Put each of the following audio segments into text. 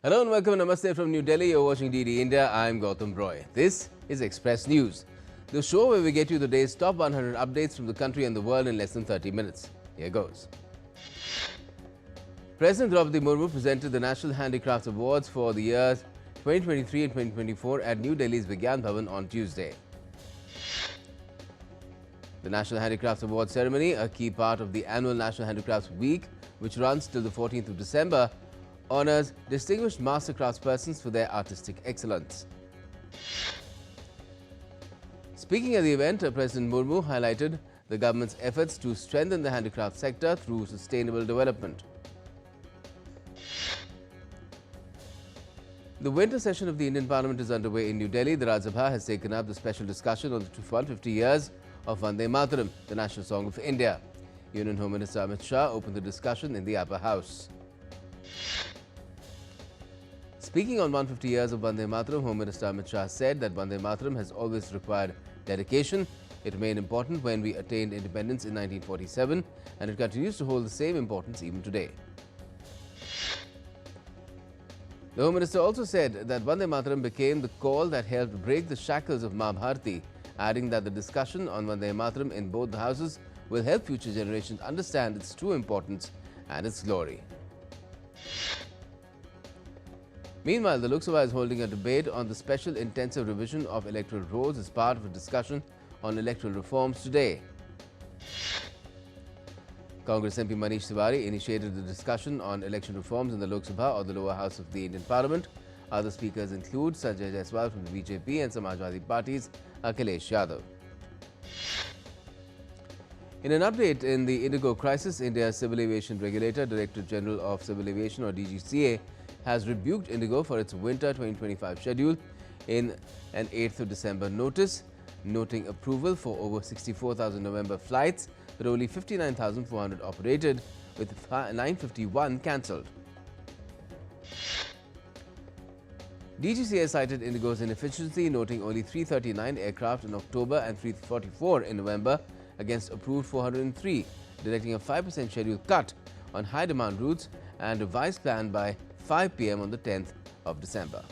Hello and welcome. Namaste from New Delhi. You're watching DD India. I'm Gautam Roy. This is Express News, the show where we get you the day's top 100 updates from the country and the world in less than 30 minutes. Here goes. President Draupadi Murmu presented the National Handicraft Awards for the years 2023 and 2024 at New Delhi's Vigyan Bhavan on Tuesday. The National Handicrafts Awards ceremony, a key part of the annual National Handicrafts Week, which runs till the 14th of December, honours distinguished master craftspersons for their artistic excellence. Speaking at the event, President Murmu highlighted the government's efforts to strengthen the handicraft sector through sustainable development. The winter session of the Indian Parliament is underway in New Delhi. The Rajya Sabha has taken up the special discussion on the 150 years of Vande Mataram, the national song of India. Union Home Minister Amit Shah opened the discussion in the upper house. Speaking on 150 years of Vande Mataram, Home Minister Amit Shah said that Vande Mataram has always required dedication. It remained important when we attained independence in 1947, and it continues to hold the same importance even today. The Home Minister also said that Vande Mataram became the call that helped break the shackles of Ma Bharati, adding that the discussion on Vande Mataram in both the houses will help future generations understand its true importance and its glory. Meanwhile, the Lok Sabha is holding a debate on the special intensive revision of electoral rolls as part of a discussion on electoral reforms today. Congress MP Manish Tiwari initiated the discussion on election reforms in the Lok Sabha or the lower house of the Indian Parliament. Other speakers include Sanjay Jaiswal from the BJP and Samajwadi Party's Akhilesh Yadav. In an update in the Indigo crisis, India's Civil Aviation Regulator, Directorate General of Civil Aviation or DGCA, has rebuked Indigo for its winter 2025 schedule in an 8th of December notice, noting approval for over 64,000 November flights, but only 59,400 operated, with 951 cancelled. DGCA cited Indigo's inefficiency, noting only 339 aircraft in October and 344 in November against approved 403, directing a 5% schedule cut on high-demand routes and revised plan by 5 p.m. on the 10th of December.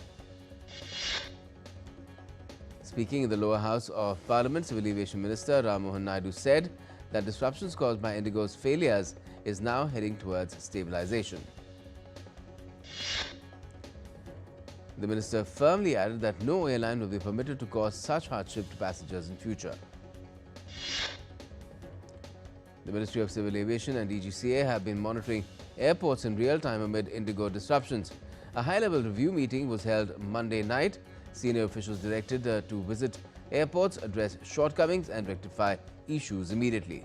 Speaking in the lower house of Parliament, Civil Aviation Minister Ram Mohan Naidu said that disruptions caused by Indigo's failures is now heading towards stabilization. The minister firmly added that no airline will be permitted to cause such hardship to passengers in future. The Ministry of Civil Aviation and DGCA have been monitoring airports in real time amid Indigo disruptions. A high-level review meeting was held Monday night. Senior officials directed to visit airports, address shortcomings and rectify issues immediately.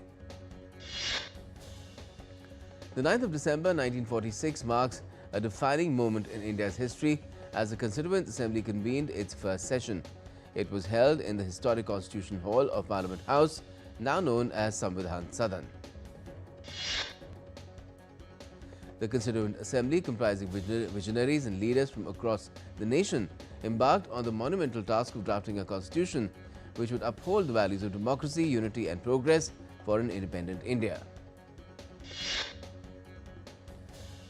The 9th of December 1946 marks a defining moment in India's history as the Constituent Assembly convened its first session. It was held in the historic Constitution Hall of Parliament House, now known as Samvidhan Sadan. The Constituent Assembly, comprising visionaries and leaders from across the nation, embarked on the monumental task of drafting a constitution which would uphold the values of democracy, unity and progress for an independent India.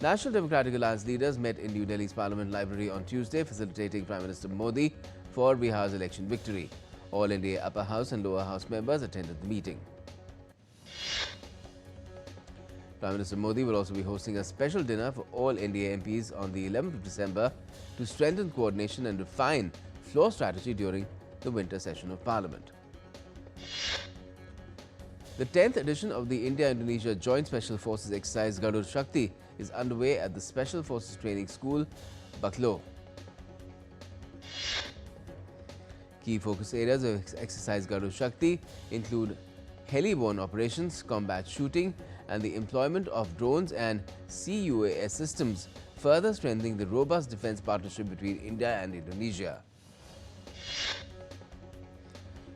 National Democratic Alliance leaders met in New Delhi's Parliament Library on Tuesday, facilitating Prime Minister Modi for Bihar's election victory. All India upper house and lower house members attended the meeting. Prime Minister Modi will also be hosting a special dinner for all India MPs on the 11th of December to strengthen coordination and refine floor strategy during the winter session of Parliament. The 10th edition of the India-Indonesia Joint Special Forces exercise Garuda Shakti is underway at the Special Forces Training School, Baklo. Key focus areas of exercise Garuda Shakti include heli-borne operations, combat shooting and the employment of drones and CUAS systems, further strengthening the robust defence partnership between India and Indonesia.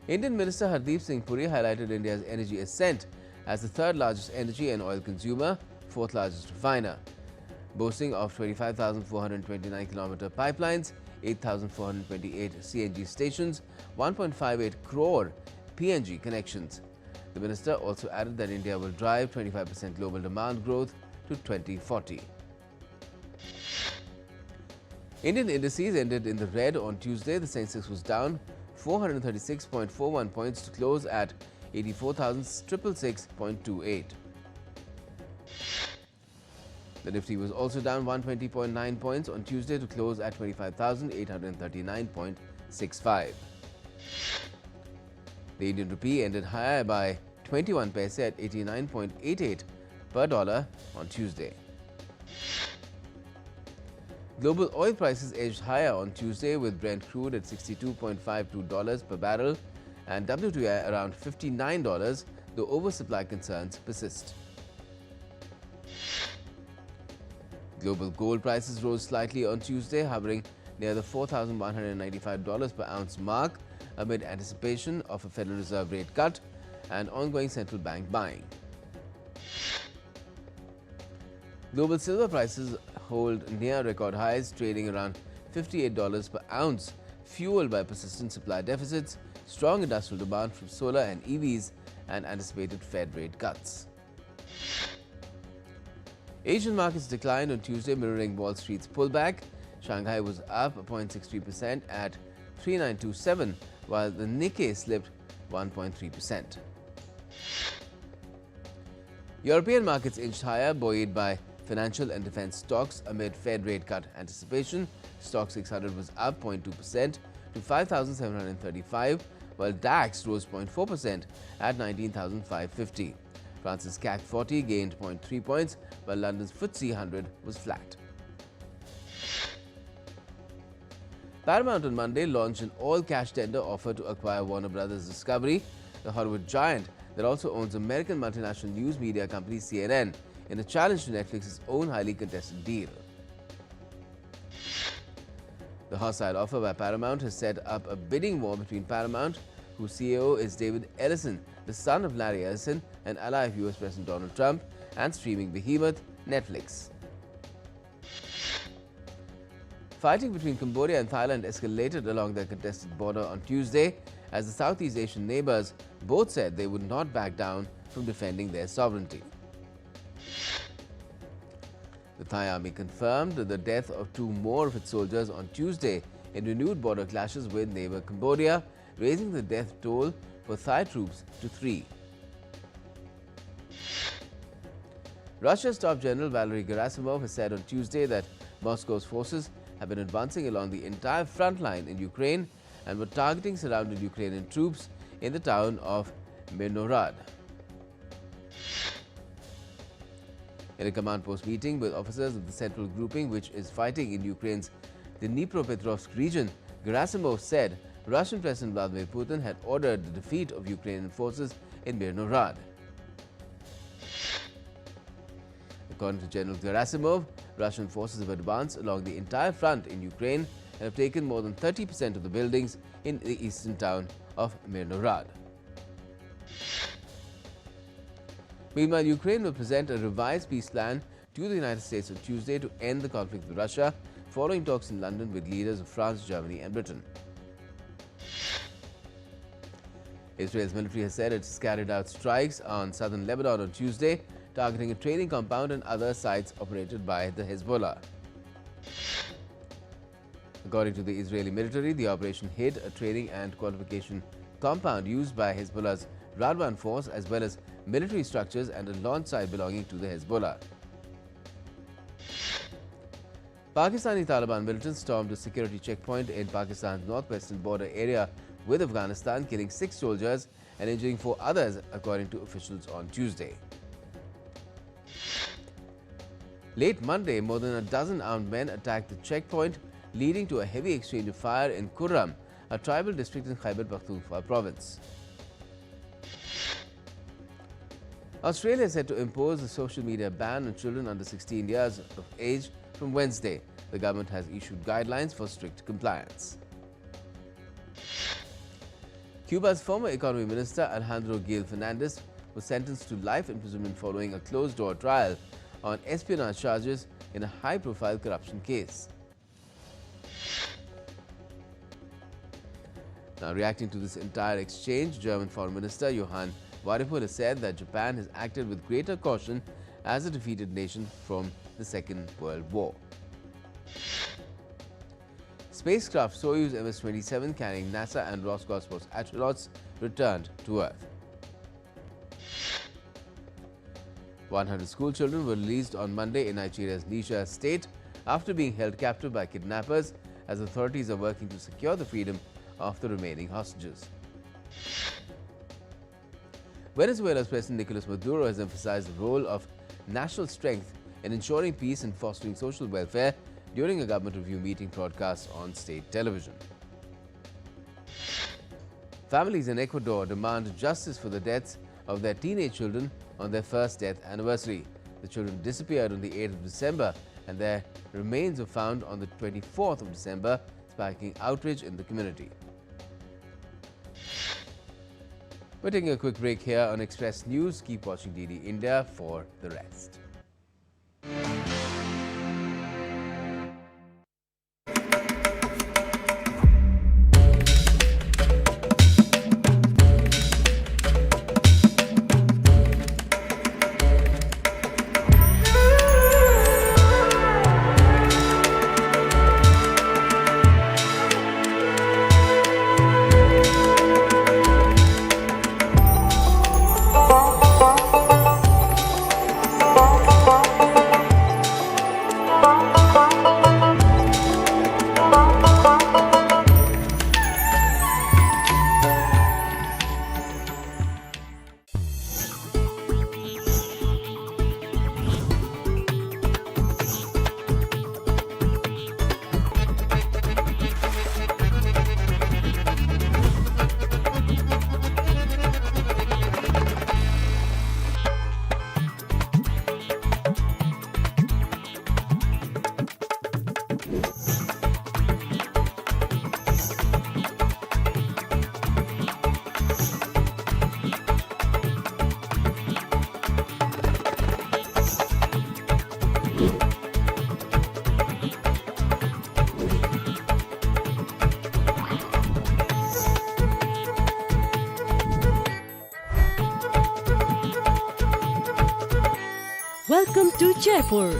Indian Minister Hardeep Singh Puri highlighted India's energy ascent as the third largest energy and oil consumer, fourth largest refiner, boasting of 25,429 kilometre pipelines, 8,428 CNG stations, 1.58 crore PNG connections. The minister also added that India will drive 25% global demand growth to 2040. Indian indices ended in the red on Tuesday. The Sensex was down 436.41 points to close at 84,666.28. The Nifty was also down 120.9 points on Tuesday to close at 25,839.65. The Indian rupee ended higher by 21 paise at 89.88 per dollar on Tuesday. Global oil prices edged higher on Tuesday with Brent crude at $62.52 per barrel and WTI around $59, though oversupply concerns persist. Global gold prices rose slightly on Tuesday, hovering near the $4,195 per ounce mark amid anticipation of a Federal Reserve rate cut and ongoing central bank buying. Global silver prices hold near record highs, trading around $58 per ounce, fueled by persistent supply deficits, strong industrial demand from solar and EVs, and anticipated Fed rate cuts. Asian markets declined on Tuesday, mirroring Wall Street's pullback. Shanghai was up 0.63% at 3927, while the Nikkei slipped 1.3%. European markets inched higher, buoyed by financial and defense stocks amid Fed rate cut anticipation. Stock 600 was up 0.2% to 5,735, while DAX rose 0.4% at 19,550. France's CAC 40 gained 0.3 points, while London's FTSE 100 was flat. Paramount on Monday launched an all-cash tender offer to acquire Warner Brothers Discovery, the Hollywood giant that also owns American multinational news media company CNN, in a challenge to Netflix's own highly contested deal. The hostile offer by Paramount has set up a bidding war between Paramount, whose CEO is David Ellison, the son of Larry Ellison, an ally of US President Donald Trump, and streaming behemoth Netflix. Fighting between Cambodia and Thailand escalated along their contested border on Tuesday, as the Southeast Asian neighbors both said they would not back down from defending their sovereignty. The Thai army confirmed the death of 2 more of its soldiers on Tuesday in renewed border clashes with neighbor Cambodia, raising the death toll for Thai troops to 3. Russia's top general Valery Gerasimov has said on Tuesday that Moscow's forces have been advancing along the entire front line in Ukraine and were targeting surrounded Ukrainian troops in the town of Mirnorad. In a command post meeting with officers of the central grouping which is fighting in Ukraine's Dnipropetrovsk region, Gerasimov said Russian President Vladimir Putin had ordered the defeat of Ukrainian forces in Mirnorad. According to General Gerasimov, Russian forces have advanced along the entire front in Ukraine and have taken more than 30% of the buildings in the eastern town of Mirnorad. Meanwhile, Ukraine will present a revised peace plan to the United States on Tuesday to end the conflict with Russia, following talks in London with leaders of France, Germany and Britain. Israel's military has said it has carried out strikes on southern Lebanon on Tuesday, targeting a training compound and other sites operated by the Hezbollah. According to the Israeli military, the operation hit a training and qualification compound used by Hezbollah's Radwan force, as well as military structures and a launch site belonging to the Hezbollah. Pakistani Taliban militants stormed a security checkpoint in Pakistan's northwestern border area with Afghanistan, killing 6 soldiers and injuring 4 others, according to officials on Tuesday. Late Monday, more than a dozen armed men attacked the checkpoint, leading to a heavy exchange of fire in Kurram, a tribal district in Khyber Pakhtunkhwa province. Australia is set to impose a social media ban on children under 16 years of age from Wednesday. The government has issued guidelines for strict compliance. Cuba's former economy minister Alejandro Gil Fernandez was sentenced to life imprisonment following a closed-door trial on espionage charges in a high-profile corruption case. Now, reacting to this entire exchange, German Foreign Minister Johann Wadephul has said that Japan has acted with greater caution as a defeated nation from the Second World War. Spacecraft Soyuz MS-27 carrying NASA and Roscosmos astronauts returned to Earth. 100 school children were released on Monday in Nigeria's Niger state after being held captive by kidnappers, as authorities are working to secure the freedom of the remaining hostages. Venezuela's President Nicolas Maduro has emphasized the role of national strength in ensuring peace and fostering social welfare during a government review meeting broadcast on state television. Families in Ecuador demand justice for the deaths of their teenage children on their first death anniversary. The children disappeared on the 8th of December and their remains were found on the 24th of December, sparking outrage in the community. We're taking a quick break here on Express News. Keep watching DD India for the rest. Welcome to Jaipur.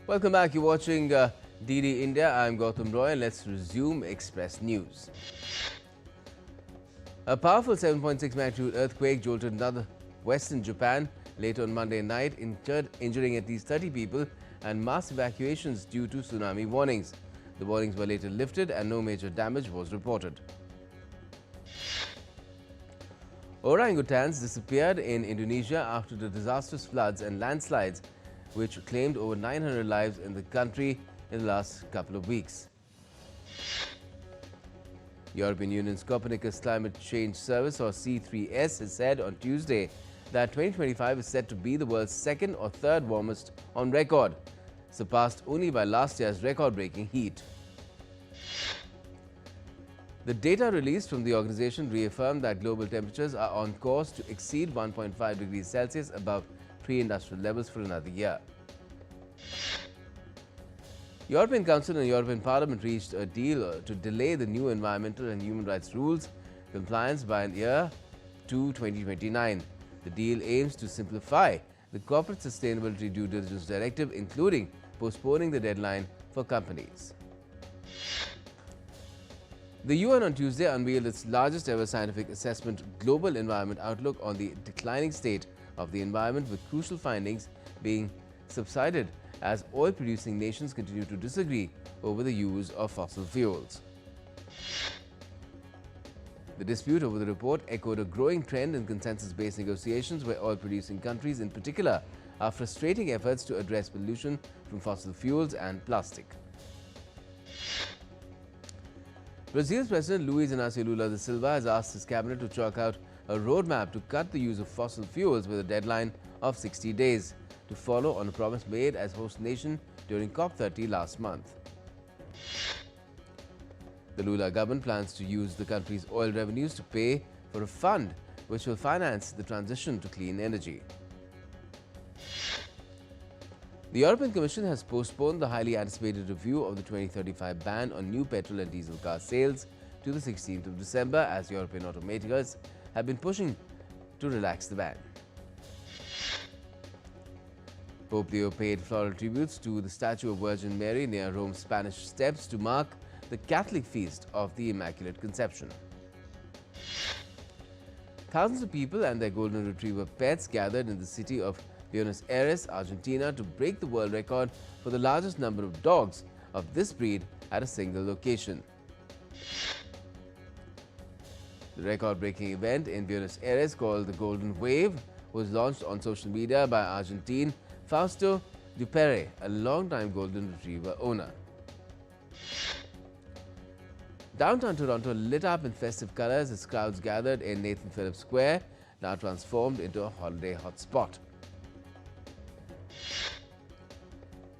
Welcome back. You're watching DD India. I'm Gautam Roy and let's resume Express News. A powerful 7.6 magnitude earthquake jolted another western Japan late on Monday night, injuring at least 30 people and mass evacuations due to tsunami warnings. The warnings were later lifted and no major damage was reported. Orangutans disappeared in Indonesia after the disastrous floods and landslides which claimed over 900 lives in the country in the last couple of weeks. European Union's Copernicus Climate Change Service, or C3S, has said on Tuesday that 2025 is set to be the world's second or third warmest on record, surpassed only by last year's record-breaking heat. The data released from the organization reaffirmed that global temperatures are on course to exceed 1.5 degrees Celsius above pre-industrial levels for another year. European Council and European Parliament reached a deal to delay the new environmental and human rights rules compliance by a year to 2029. The deal aims to simplify the Corporate Sustainability Due Diligence Directive, including postponing the deadline for companies. The UN on Tuesday unveiled its largest ever scientific assessment, Global Environment Outlook, on the declining state of the environment, with crucial findings being subsided as oil-producing nations continue to disagree over the use of fossil fuels. The dispute over the report echoed a growing trend in consensus-based negotiations where oil-producing countries in particular are frustrating efforts to address pollution from fossil fuels and plastic. Brazil's President Luiz Inácio Lula da Silva has asked his cabinet to chalk out a roadmap to cut the use of fossil fuels with a deadline of 60 days to follow on a promise made as host nation during COP30 last month. The Lula government plans to use the country's oil revenues to pay for a fund which will finance the transition to clean energy. The European Commission has postponed the highly anticipated review of the 2035 ban on new petrol and diesel car sales to the 16th of December, as European automakers have been pushing to relax the ban. Pope Leo paid floral tributes to the statue of Virgin Mary near Rome's Spanish Steps to mark the Catholic feast of the Immaculate Conception. Thousands of people and their golden retriever pets gathered in the city of Buenos Aires, Argentina, to break the world record for the largest number of dogs of this breed at a single location. The record-breaking event in Buenos Aires, called the Golden Wave, was launched on social media by Argentine Fausto Dupere, a longtime golden retriever owner. Downtown Toronto lit up in festive colors as crowds gathered in Nathan Phillips Square, now transformed into a holiday hotspot.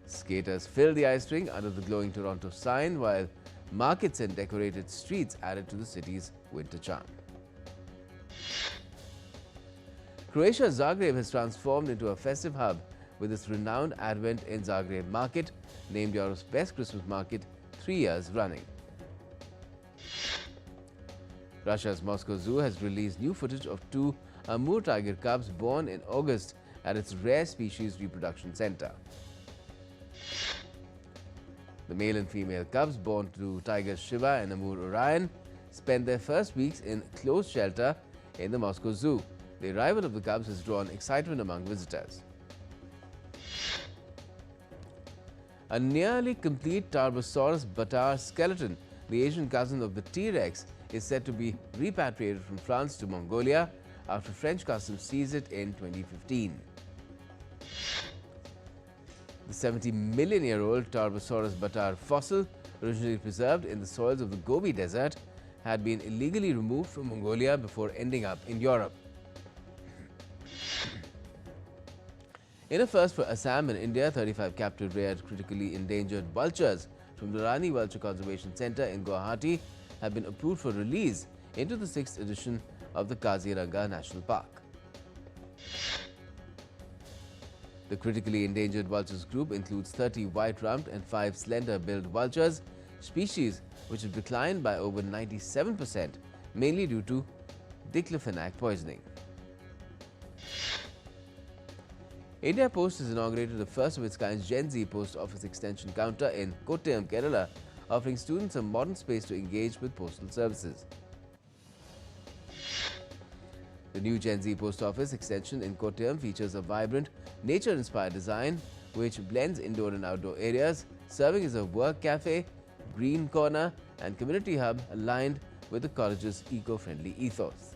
Skaters filled the ice rink under the glowing Toronto sign, while markets and decorated streets added to the city's winter charm. Croatia's Zagreb has transformed into a festive hub with its renowned Advent in Zagreb market, named Europe's best Christmas market 3 years running. Russia's Moscow Zoo has released new footage of 2 Amur tiger cubs born in August at its Rare Species Reproduction Center. The male and female cubs born to tigers Shiva and Amur Orion spent their first weeks in closed shelter in the Moscow Zoo. The arrival of the cubs has drawn excitement among visitors. A nearly complete Tarbosaurus bâtard skeleton, the Asian cousin of the T-Rex, is said to be repatriated from France to Mongolia after French customs seized it in 2015. The 70-million-year-old Tarbosaurus bâtard fossil, originally preserved in the soils of the Gobi Desert, had been illegally removed from Mongolia before ending up in Europe. In a first for Assam and India, 35 captured rare critically endangered vultures from the Rani Vulture Conservation Centre in Guwahati have been approved for release into the 6th edition of the Kaziranga National Park. The critically endangered vultures group includes 30 white-rumped and 5 slender-billed vultures, species which have declined by over 97%, mainly due to diclofenac poisoning. India Post has inaugurated the first of its kind Gen Z post office extension counter in Kottayam, Kerala, offering students a modern space to engage with postal services. The new Gen Z post office extension in Kottayam features a vibrant, nature-inspired design which blends indoor and outdoor areas, serving as a work cafe, green corner and community hub aligned with the college's eco-friendly ethos.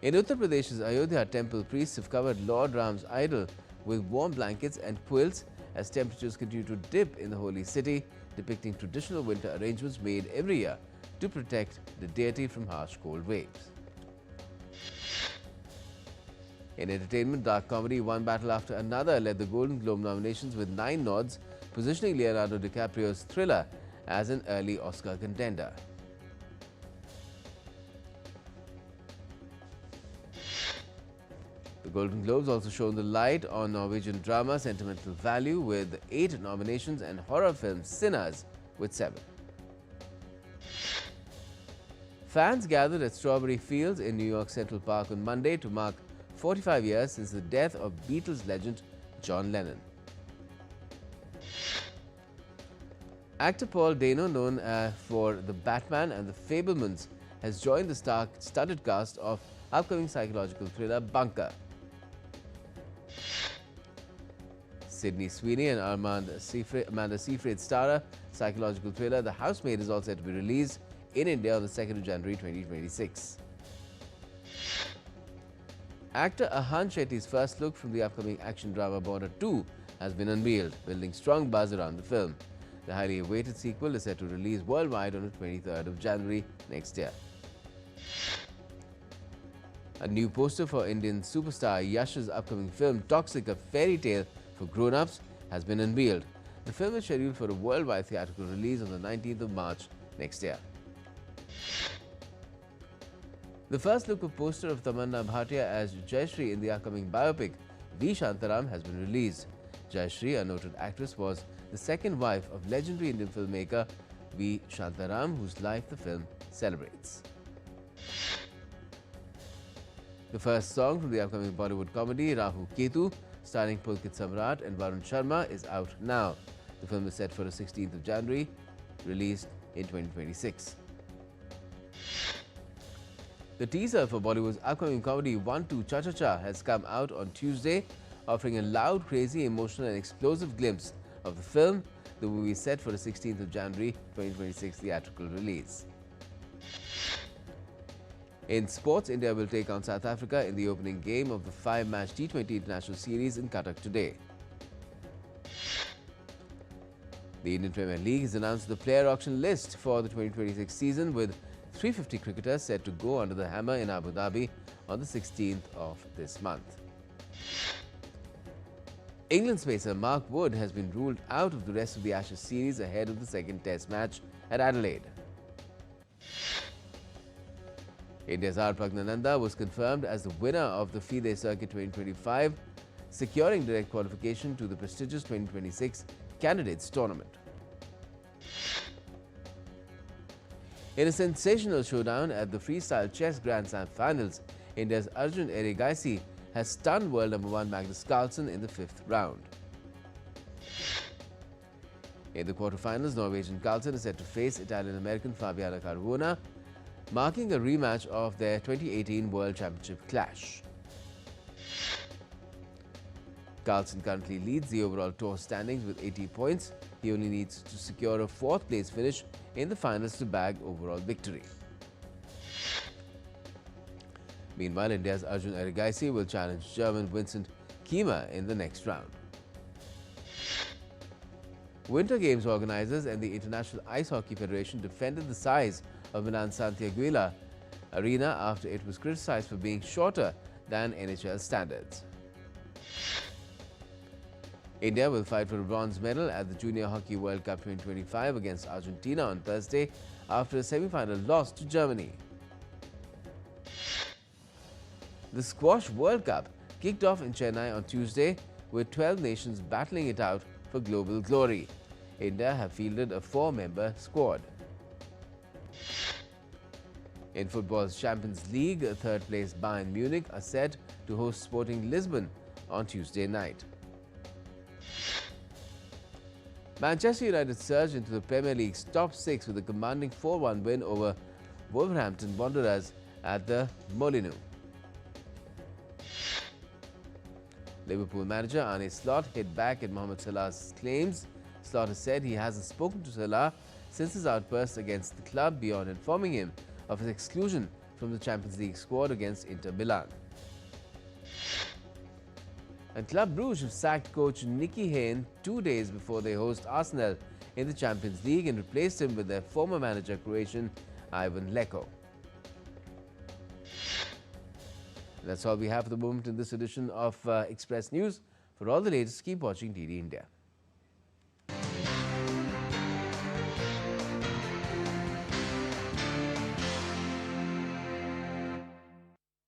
In Uttar Pradesh's Ayodhya, temple priests have covered Lord Ram's idol with warm blankets and quilts as temperatures continue to dip in the holy city, depicting traditional winter arrangements made every year to protect the deity from harsh cold waves. In entertainment, dark comedy One Battle After Another led the Golden Globe nominations with 9 nods, positioning Leonardo DiCaprio's Thriller as an early Oscar contender. The Golden Globes also shone the light on Norwegian drama Sentimental Value with 8 nominations and horror film Sinners with 7. Fans gathered at Strawberry Fields in New York Central Park on Monday to mark 45 years since the death of Beatles legend John Lennon. Actor Paul Dano, known for The Batman and The Fabelmans, has joined the star-studded cast of upcoming psychological thriller Bunker. Sydney Sweeney and Amanda Seyfried star psychological thriller The Housemaid is all set to be released in India on the 2nd of January 2026. Actor Ahan Shetty's first look from the upcoming action drama Border 2 has been unveiled, building strong buzz around the film. The highly awaited sequel is set to release worldwide on the 23rd of January next year. A new poster for Indian superstar Yash's upcoming film Toxic, a fairy tale for grown-ups, has been unveiled. The film is scheduled for a worldwide theatrical release on the 19th of March next year. The first look of poster of Tamanna Bhatia as Jayashree in the upcoming biopic V. Shantaram has been released. Jayashree, a noted actress, was the second wife of legendary Indian filmmaker V. Shantaram, whose life the film celebrates. The first song from the upcoming Bollywood comedy Rahu Ketu, starring Pulkit Samrat and Varun Sharma, is out now. The film is set for the 16th of January, released in 2026. The teaser for Bollywood's upcoming comedy 1-2 Cha-Cha-Cha has come out on Tuesday, offering a loud, crazy, emotional and explosive glimpse of the film. The movie is set for the 16th of January 2026 theatrical release. In sports, India will take on South Africa in the opening game of the 5-match T20 International Series in Qatar today. The Indian Premier League has announced the player auction list for the 2026 season, with 350 cricketers set to go under the hammer in Abu Dhabi on the 16th of this month. England pacer Mark Wood has been ruled out of the rest of the Ashes series ahead of the second Test match at Adelaide. India's R. Pragnananda was confirmed as the winner of the FIDE Circuit 2025, securing direct qualification to the prestigious 2026 Candidates Tournament. In a sensational showdown at the Freestyle Chess Grand Slam Finals, India's Arjun Erigaisi has stunned world number 1 Magnus Carlsen in the 5th round. In the quarterfinals, Norwegian Carlsen is set to face Italian-American Fabiana Caruana, marking a rematch of their 2018 World Championship clash. Carlsen currently leads the overall tour standings with 80 points. He only needs to secure a 4th place finish in the finals to bag overall victory. Meanwhile, India's Arjun Erigaisi will challenge German Vincent Kiemer in the next round. Winter Games organizers and the International Ice Hockey Federation defended the size of Milan Santiaguila Arena after it was criticized for being shorter than NHL standards. India will fight for a bronze medal at the Junior Hockey World Cup 2025 against Argentina on Thursday after a semi-final loss to Germany. The Squash World Cup kicked off in Chennai on Tuesday, with 12 nations battling it out for global glory. India have fielded a 4-member squad. In football's Champions League, third-place Bayern Munich are set to host Sporting Lisbon on Tuesday night. Manchester United surged into the Premier League's top 6 with a commanding 4-1 win over Wolverhampton Wanderers at the Molineux. Liverpool manager Arne Slot hit back at Mohamed Salah's claims. Slot has said he hasn't spoken to Salah since his outburst against the club, beyond informing him of his exclusion from the Champions League squad against Inter Milan. And Club Brugge have sacked coach Nicky Hayne 2 days before they host Arsenal in the Champions League and replaced him with their former manager, Croatian Ivan Leko. That's all we have for the moment in this edition of Express News. For all the latest, keep watching DD India.